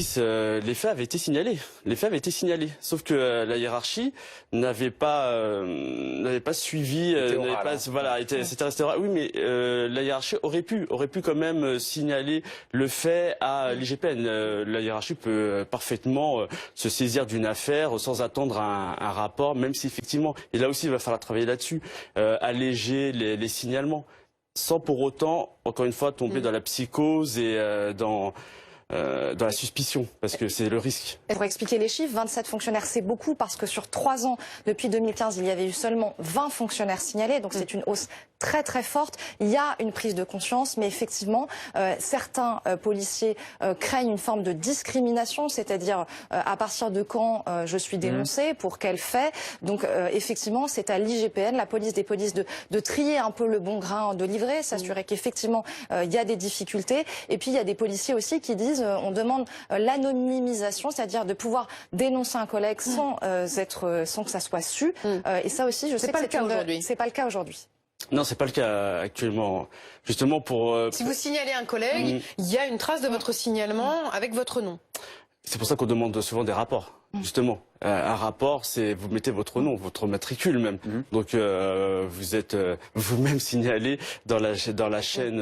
police, les faits avaient été signalés. Les faits avaient été signalés. Sauf que la hiérarchie n'avait pas suivi, c'était resté oral. Oui, mais la hiérarchie aurait pu quand même signaler le fait à l'IGPN. La hiérarchie peut parfaitement se saisir d'une affaire sans attendre un rapport, même si effectivement, et là aussi il va falloir travailler là-dessus, alléger les signalements, sans pour autant, encore une fois, tomber dans la psychose et dans la suspicion, parce que c'est le risque. Pour expliquer les chiffres, 27 fonctionnaires, c'est beaucoup, parce que sur 3 ans, depuis 2015, il y avait eu seulement 20 fonctionnaires signalés, donc c'est une hausse très très forte. Il y a une prise de conscience, mais effectivement, certains policiers craignent une forme de discrimination, c'est-à-dire à partir de quand je suis dénoncé, pour quel fait. Donc effectivement, c'est à l'IGPN, la police des polices, de trier un peu le bon grain de livret, s'assurer qu'effectivement, il y a des difficultés. Et puis, il y a des policiers aussi qui disent on demande l'anonymisation, c'est-à-dire de pouvoir dénoncer un collègue sans que ça soit su. Et ça aussi, je sais que c'est pas le cas aujourd'hui. Non, c'est pas le cas actuellement. Justement pour. Si vous signalez un collègue, il y a une trace de votre signalement avec votre nom. C'est pour ça qu'on demande souvent des rapports. Justement, un rapport, c'est vous mettez votre nom, votre matricule même. Donc vous êtes vous-même signalé dans la chaîne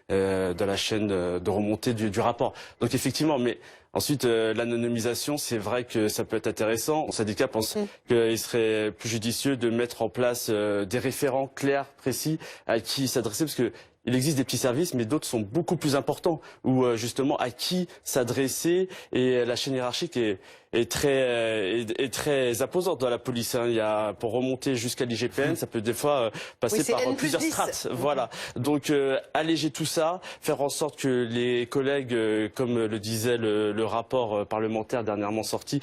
de remontée du rapport. Donc effectivement, mais ensuite l'anonymisation, c'est vrai que ça peut être intéressant. Le syndicat pense qu'il serait plus judicieux de mettre en place des référents clairs, précis, à qui s'adresser, parce que il existe des petits services, mais d'autres sont beaucoup plus importants, où justement à qui s'adresser, et la chaîne hiérarchique est très imposante dans la police. Il y a, pour remonter jusqu'à l'IGPN, ça peut des fois passer par plusieurs strates. Voilà. Donc alléger tout ça, faire en sorte que les collègues, comme le disait le rapport parlementaire dernièrement sorti,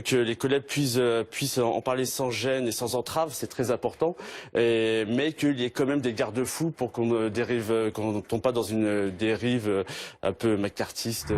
que les collègues puissent en parler sans gêne et sans entrave, c'est très important. Mais qu'il y ait quand même des garde-fous pour qu'on ne tombe pas dans une dérive un peu macartiste.